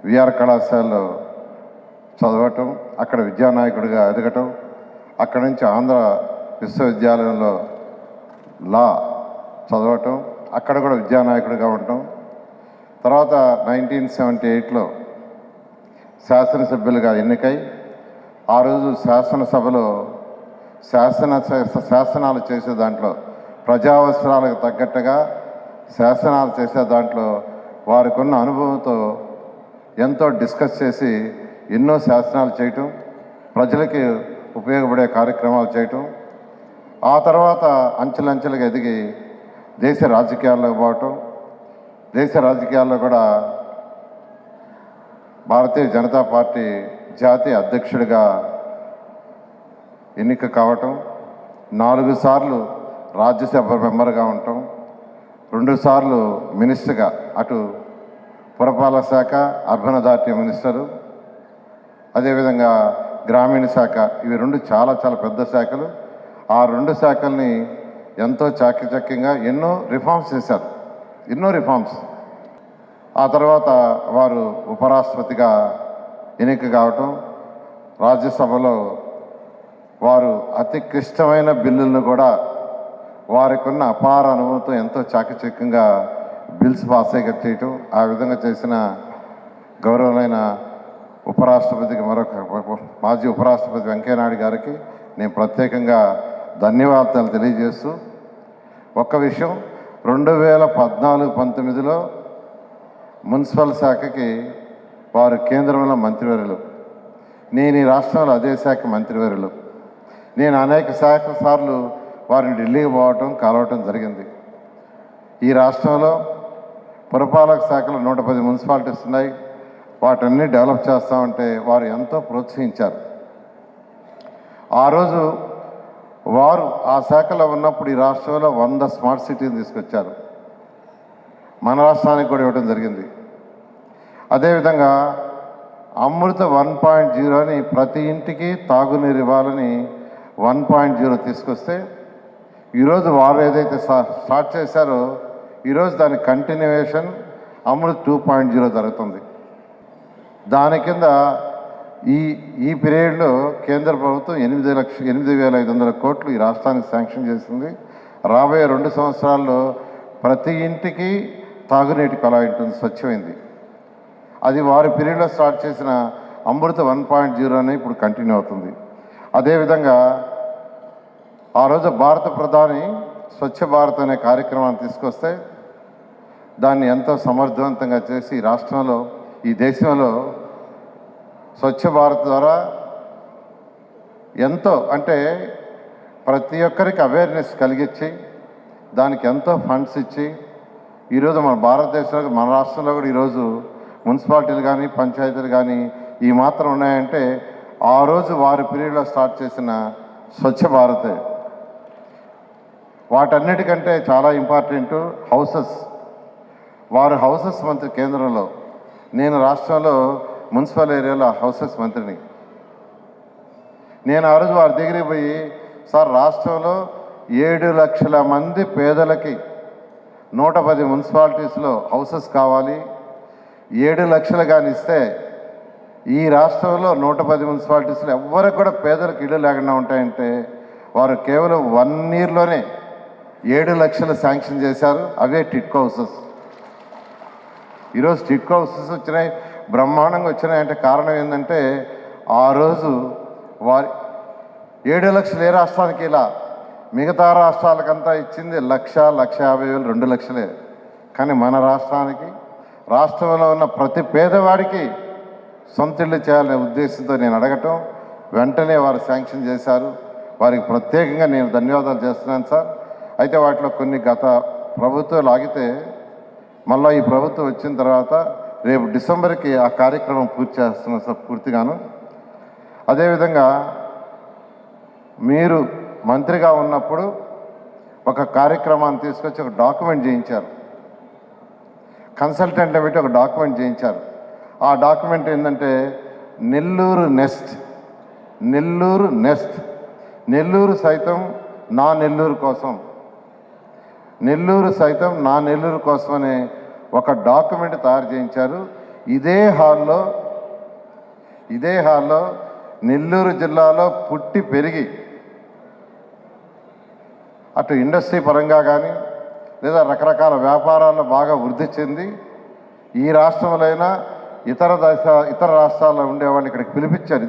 VR కళాశాలలో చదవటం, అక్కడ విద్యానాయకుడిగా ఎదగటం, అక్కడి నుంచి ఆంధ్ర విశ్వవిద్యాలయంలో లా చదవటం, అక్కడ కూడా విద్యానాయకుడిగా ఉండటం. తర్వాత 1978లో శాసనసభ్యులుగా ఎన్నికై ఆ రోజు శాసనసభలో శాసనాలు చేసే దాంట్లో ప్రజావసరాలకు తగ్గట్టుగా శాసనాలు చేసే దాంట్లో వారికి ఉన్న అనుభవంతో ఎంతో డిస్కస్ చేసి ఎన్నో శాసనాలు చేయటం, ప్రజలకి ఉపయోగపడే కార్యక్రమాలు చేయటం. ఆ తర్వాత అంచెలంచెలుగా ఎదిగి దేశ రాజకీయాల్లోకి పోవటం, దేశ రాజకీయాల్లో కూడా భారతీయ జనతా పార్టీ జాతీయ అధ్యక్షుడిగా ఎన్నిక కావటం, 4 సార్లు రాజ్యసభ మెంబర్గా ఉండటం, 2 సార్లు మినిస్టర్గా, అటు పురపాలక శాఖ, అర్బన్ అథారిటీ మినిస్టరు, అదేవిధంగా గ్రామీణ శాఖ. ఇవి 2 చాలా చాలా పెద్ద శాఖలు. ఆ 2 శాఖల్ని ఎంతో చాకచక్యంగా ఎన్నో రిఫార్మ్స్ చేశారు, ఎన్నో రిఫార్మ్స్. ఆ తర్వాత వారు ఉపరాష్ట్రపతిగా ఎన్నిక కావటం, రాజ్యసభలో వారు అతి క్లిష్టమైన బిల్లులను కూడా వారికి ఉన్న అపార అనుభవంతో ఎంతో చాకచక్యంగా బిల్స్ పాస్ చేయటం. ఆ విధంగా చేసిన గౌరవమైన ఉపరాష్ట్రపతికి, మాజీ ఉపరాష్ట్రపతి వెంకయ్యనాయుడు గారికి నేను ప్రత్యేకంగా ధన్యవాదాలు తెలియజేస్తూ, ఒక్క విషయం, 2014-19లో మున్సిపల్ శాఖకి వారు కేంద్రంలో మంత్రివర్యులు, నేను ఈ రాష్ట్రంలో అదే శాఖ మంత్రివర్యులు. నేను అనేక సార్లు వారిని ఢిల్లీకి పోవటం, కలవటం జరిగింది. ఈ రాష్ట్రంలో పురపాలక శాఖలో 110 మున్సిపాలిటీస్ ఉన్నాయి. వాటన్ని డెవలప్ చేస్తామంటే వారు ఎంతో ప్రోత్సహించారు. ఆ రోజు వారు ఆ శాఖలో ఉన్నప్పుడు ఈ రాష్ట్రంలో 100 స్మార్ట్ సిటీని తీసుకొచ్చారు. మన రాష్ట్రానికి కూడా ఇవ్వడం జరిగింది. అదేవిధంగా అమృత 1.0 అని ప్రతి ఇంటికి తాగునీరు ఇవ్వాలని 1.0 తీసుకొస్తే, ఈరోజు వారు ఏదైతే స్టార్ట్ చేశారో ఈరోజు దాని కంటిన్యూయేషన్ అమృత్ 2.0 జరుగుతుంది. దాని కింద ఈ పీరియడ్లో కేంద్ర ప్రభుత్వం 8,500 కోట్లు ఈ రాష్ట్రానికి శాంక్షన్ చేసింది. రాబోయే 2 సంవత్సరాల్లో ప్రతి ఇంటికి తాగునీటి కొలాయి ఉంటుంది, స్వచ్ఛమైంది. అది వారి పీరియడ్లో స్టార్ట్ చేసిన అమృత 1.0 అని ఇప్పుడు కంటిన్యూ అవుతుంది. అదేవిధంగా ఆ రోజు భారత ప్రధాని స్వచ్ఛ భారత్ అనే కార్యక్రమాన్ని తీసుకొస్తే దాన్ని ఎంతో సమర్థవంతంగా చేసి రాష్ట్రంలో, ఈ దేశంలో స్వచ్ఛ భారత్ ద్వారా ఎంతో, అంటే ప్రతి ఒక్కరికి అవేర్నెస్ కలిగించి దానికి ఎంతో ఫండ్స్ ఇచ్చి ఈరోజు మన భారతదేశంలో, మన రాష్ట్రంలో కూడా ఈరోజు మున్సిపాలిటీలు కానీ పంచాయతీలు కానీ ఈ మాత్రం ఉన్నాయంటే ఆ రోజు వారి పీరియడ్లో స్టార్ట్ చేసిన స్వచ్ఛ భారతే. వాటన్నిటికంటే చాలా ఇంపార్టెంట్ హౌసెస్. వారు హౌసెస్ మంత్రి కేంద్రంలో, నేను రాష్ట్రంలో మున్సిపల్ ఏరియాలో హౌసెస్ మంత్రిని. నేను ఆ రోజు వారి దగ్గరికి పోయి, సార్ రాష్ట్రంలో 7 లక్షల మంది పేదలకి 110 మున్సిపాలిటీస్లో హౌసెస్ కావాలి, 7 లక్షలు కానీ ఇస్తే ఈ రాష్ట్రంలో 110 మున్సిపాలిటీస్లో ఎవరికి కూడా పేదలకు ఇళ్ళు లేకుండా ఉంటాయంటే వారు కేవలం 1 ఇయర్లోనే 7 లక్షలు శాంక్షన్ చేశారు. అవే టిట్కో హౌసెస్. ఈరోజు టిట్కో హౌసెస్ వచ్చినాయి, బ్రహ్మాండంగా వచ్చినాయంటే కారణం ఏంటంటే ఆ రోజు వారి 7 లక్షలు ఏ రాష్ట్రానికి ఇలా, మిగతా రాష్ట్రాలకంతా ఇచ్చింది 1,50,000, 2 లక్షలే. కానీ మన రాష్ట్రానికి, రాష్ట్రంలో ఉన్న ప్రతి పేదవాడికి సొంత ఇళ్ళు చేయాలనే ఉద్దేశంతో నేను అడగటం, వెంటనే వారు శాంక్షన్ చేశారు. వారికి ప్రత్యేకంగా నేను ధన్యవాదాలు చేస్తున్నాను సార్. అయితే వాటిలో కొన్ని గత ప్రభుత్వాలు ఆగితే మళ్ళీ ఈ ప్రభుత్వం వచ్చిన తర్వాత రేపు డిసెంబర్కి ఆ కార్యక్రమం పూర్తి చేస్తున్నాం సార్, పూర్తిగాను. అదేవిధంగా మీరు మంత్రిగా ఉన్నప్పుడు ఒక కార్యక్రమాన్ని తీసుకొచ్చి ఒక డాక్యుమెంట్ చేయించారు, కన్సల్టెంట్ పెట్టి ఒక డాక్యుమెంట్ చేయించారు. ఆ డాక్యుమెంట్ ఏంటంటే నెల్లూరు నెస్ట్. నెల్లూరు సైతం నా నెల్లూరు కోసం, నెల్లూరు సైతం నా నెల్లూరు కోసం అనే ఒక డాక్యుమెంట్ తయారు చేయించారు. ఇదే హాల్లో నెల్లూరు జిల్లాలో పుట్టి పెరిగి అటు ఇండస్ట్రీ పరంగా కానీ లేదా రకరకాల వ్యాపారాల్లో బాగా వృద్ధి చెంది ఈ రాష్ట్రంలో ఇతర రాష్ట్రాల్లో ఉండేవాళ్ళు ఇక్కడికి పిలిపించారు.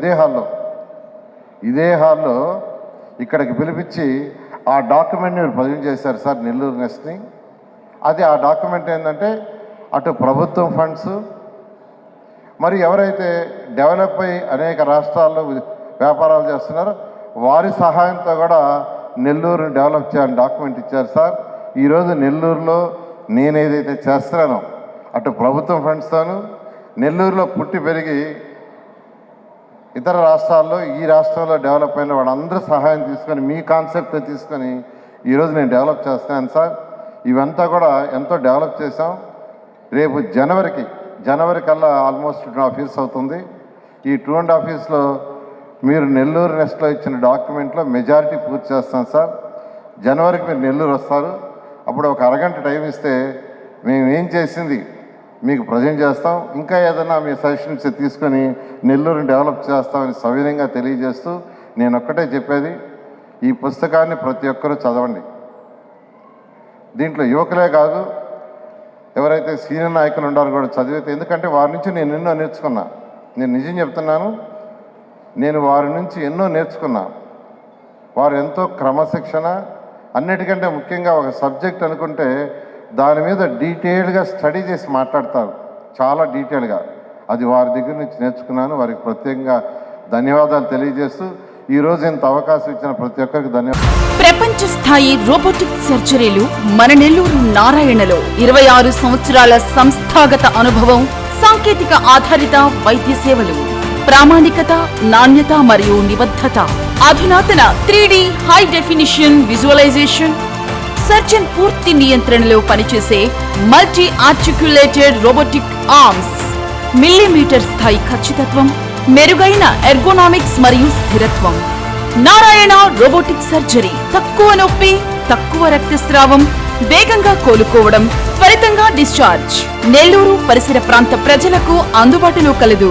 ఇదే హాల్లో ఇక్కడికి పిలిపించి ఆ డాక్యుమెంట్ని మీరు ప్రజెంట్ చేశారు సార్, నెల్లూరు నెస్ట్ని. అది ఆ డాక్యుమెంట్ ఏంటంటే అటు ప్రభుత్వం ఫండ్స్, మరి ఎవరైతే డెవలప్ అయ్యి అనేక రాష్ట్రాల్లో వ్యాపారాలు చేస్తున్నారో వారి సహాయంతో కూడా నెల్లూరుని డెవలప్ చేయాలని డాక్యుమెంట్ ఇచ్చారు సార్. ఈరోజు నెల్లూరులో నేను ఏదైతే చేస్తున్నానో అటు ప్రభుత్వం ఫండ్స్తోనూ నెల్లూరులో పుట్టి పెరిగి ఇతర రాష్ట్రాల్లో ఈ రాష్ట్రంలో డెవలప్ అయిన వాళ్ళందరూ సహాయం తీసుకొని మీ కాన్సెప్ట్ తీసుకొని ఈరోజు నేను డెవలప్ చేస్తున్నాను సార్. ఇవంతా కూడా ఎంతో డెవలప్ చేసాం. రేపు జనవరి కల్లా ఆల్మోస్ట్ 2.5 years అవుతుంది. ఈ 2.5 yearsలో మీరు నెల్లూరు నెస్ట్లో ఇచ్చిన డాక్యుమెంట్లో మెజారిటీ పూర్తి చేస్తాం సార్. జనవరికి మీరు నెల్లూరు వస్తారు. అప్పుడు ఒక అరగంట టైం ఇస్తే మేము ఏం చేసింది మీకు ప్రజెంట్ చేస్తాం. ఇంకా ఏదైనా మీ సజెషన్స్ తీసుకొని నెల్లూరుని డెవలప్ చేస్తామని సవినయంగా తెలియజేస్తూ నేను ఒక్కటే చెప్పేది, ఈ పుస్తకాన్ని ప్రతి ఒక్కరూ చదవండి. దీంట్లో యువకులే కాదు, ఎవరైతే సీనియర్ నాయకులు ఉన్నారో కూడా చదివితే, ఎందుకంటే వారి నుంచి నేను ఎన్నో నేర్చుకున్నా. నేను నిజం చెప్తున్నాను, నేను వారి నుంచి ఎన్నో నేర్చుకున్నా. వారు ఎంతో క్రమశిక్షణ, అన్నిటికంటే ముఖ్యంగా ఒక సబ్జెక్ట్ అనుకుంటే దాని మీద డీటెయిల్గా స్టడీ చేసి మాట్లాడతారు, చాలా డీటెయిల్గా. అది వారి దగ్గర నుంచి నేర్చుకున్నాను. వారికి ప్రత్యేకంగా ధన్యవాదాలు తెలియజేస్తూ ఈరోజు ఇంత అవకాశం ఇచ్చిన ప్రతి ఒక్కరికి ధన్యవాదాలు. ప్రపంచ స్థాయి రోబోటిక్ సర్జరీలు మన నెల్లూరు నారాయణలో 26 సంవత్సరాల సంస్థాగత అనుభవం, సాంకేతిక ఆధారిత వైద్య సేవలు, ప్రామాణికత, నాణ్యత మరియు నిబద్ధత, అధునాతన 3D high definition visualisation, surgeon పూర్తి నియంత్రణలో పనిచేసే multi articulated robotic arms, millimetre స్థాయి ఖచ్చితత్వం, మెరుగైన ఎర్గోనామిక్స్ మరియు స్థిరత్వం. Narayana robotic surgery. తక్కువ నొప్పి, తక్కువ రక్తస్రావం, వేగంగా కోలుకోవడం, త్వరితంగా డిశ్చార్జ్. నెల్లూరు పరిసర ప్రాంత ప్రజలకు అందుబాటులో కలదు.